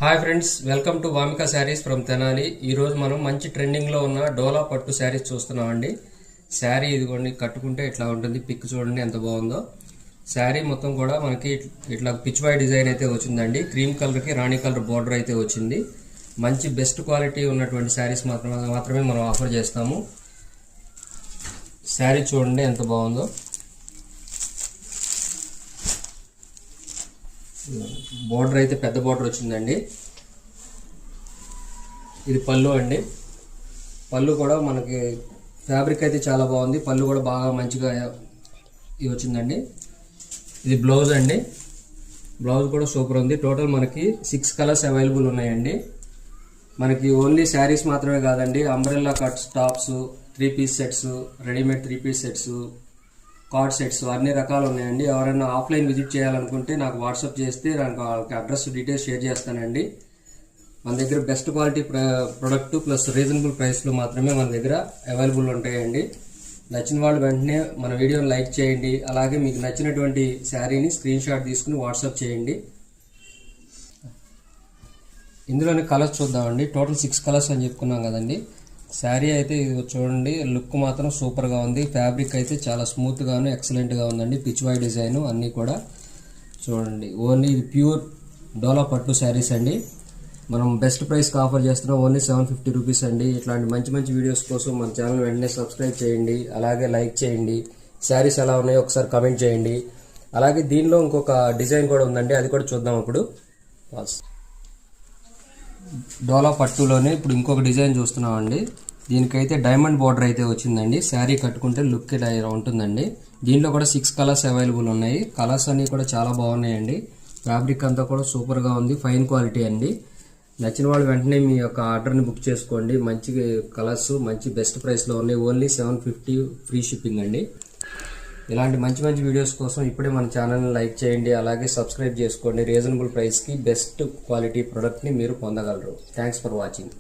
Hi friends, welcome to Vamika saris from Tenali. ఈరోజు మనం మంచి ట్రెండింగ్లో ఉన్న డోలా పట్టు శారీస్ చూస్తున్నామండి. శారీ ఇదిగోండి, కట్టుకుంటే ఇట్లా ఉంటుంది. పిక్ చూడండి ఎంత బాగుందో. శారీ మొత్తం కూడా మనకి ఇట్లా పిచ్ వై డిజైన్ అయితే వచ్చిందండి. క్రీమ్ కలర్కి రాణి కలర్ బార్డర్ అయితే వచ్చింది. మంచి బెస్ట్ క్వాలిటీ ఉన్నటువంటి శారీస్ మాత్రమే మనం ఆఫర్ చేస్తాము. శారీ చూడండి ఎంత బాగుందో. బోర్డర్ అయితే పెద్ద బోర్డర్ వచ్చిందండి. ఇది పళ్ళు అండి. పళ్ళు కూడా మనకి ఫ్యాబ్రిక్ అయితే చాలా బాగుంది. పళ్ళు కూడా బాగా మంచిగా ఇది వచ్చిందండి. ఇది బ్లౌజ్ అండి. బ్లౌజ్ కూడా సూపర్ ఉంది. టోటల్ మనకి 6 కలర్స్ అవైలబుల్ ఉన్నాయండి. మనకి ఓన్లీ శారీస్ మాత్రమే కాదండి, umbrella cuts, tops, 3 piece sets, readymade 3 piece sets, card sets అన్ని రకాలు ఉన్నాయండి. ఎవరైనా ఆఫ్లైన్ విజిట్ చేయాలనుకుంటే నాకు వాట్సాప్ చేస్తే నాకు అడ్రస్ డీటెయిల్స్ షేర్ చేస్తానండి. మన దగ్గర best quality product plus reasonable ప్రైస్లో మాత్రమే మన దగ్గర అవైలబుల్ ఉంటాయండి. నచ్చిన వాళ్ళు వెంటనే మన వీడియోని లైక్ చేయండి. అలాగే మీకు నచ్చినటువంటి శారీని స్క్రీన్ షాట్ తీసుకుని వాట్సాప్ చేయండి. ఇందులోని కలర్స్ చూద్దామండి. టోటల్ 6 కలర్స్ అని చెప్పుకున్నాం కదండి. శారీ అయితే చూడండి, లుక్ మాత్రం సూపర్గా ఉంది. ఫ్యాబ్రిక్ అయితే చాలా స్మూత్గాను ఎక్సలెంట్గా ఉందండి. పిచ్ వై డిజైన్ అన్నీ కూడా చూడండి. ఓన్లీ ఇది ప్యూర్ డోలా పట్టు శారీస్ అండి. మనం బెస్ట్ ప్రైస్కి ఆఫర్ చేస్తున్నాం. ఓన్లీ 750 రూపీస్ అండి. ఇట్లాంటి మంచి మంచి వీడియోస్ కోసం మన ఛానల్ వెంటనే సబ్స్క్రైబ్ చేయండి. అలాగే లైక్ చేయండి. శారీస్ ఎలా ఉన్నాయో ఒకసారి కమెంట్ చేయండి. అలాగే దీనిలో ఇంకొక డిజైన్ కూడా ఉందండి, అది కూడా చూద్దాం. ఇప్పుడు డోలా పట్టులోనే ఇప్పుడు ఇంకొక డిజైన్ చూస్తున్నామండి. దీనికైతే డైమండ్ బార్డర్ అయితే వచ్చిందండి. శారీ కట్టుకుంటే లుక్ ఇలా ఉంటుందండి. దీంట్లో కూడా 6 కలర్స్ అవైలబుల్ ఉన్నాయి. కలర్స్ అన్నీ కూడా చాలా బాగున్నాయండి. ఫ్యాబ్రిక్ అంతా కూడా సూపర్గా ఉంది. ఫైన్ క్వాలిటీ అండి. నచ్చిన వాళ్ళు వెంటనే మీ యొక్క ఆర్డర్ని బుక్ చేసుకోండి. మంచి కలర్స్ మంచి బెస్ట్ ప్రైస్లో ఉన్నాయి. ఓన్లీ 750 ఫ్రీ షిప్పింగ్ అండి. ఇలాంటి మంచి మంచి వీడియోస్ కోసం ఇప్పుడే మన ఛానల్ని లైక్ చేయండి. అలాగే సబ్స్క్రైబ్ చేసుకోండి. రీజనబుల్ ప్రైస్కి బెస్ట్ క్వాలిటీ ప్రోడక్ట్ని మీరు పొందగలరు. Thanks for watching.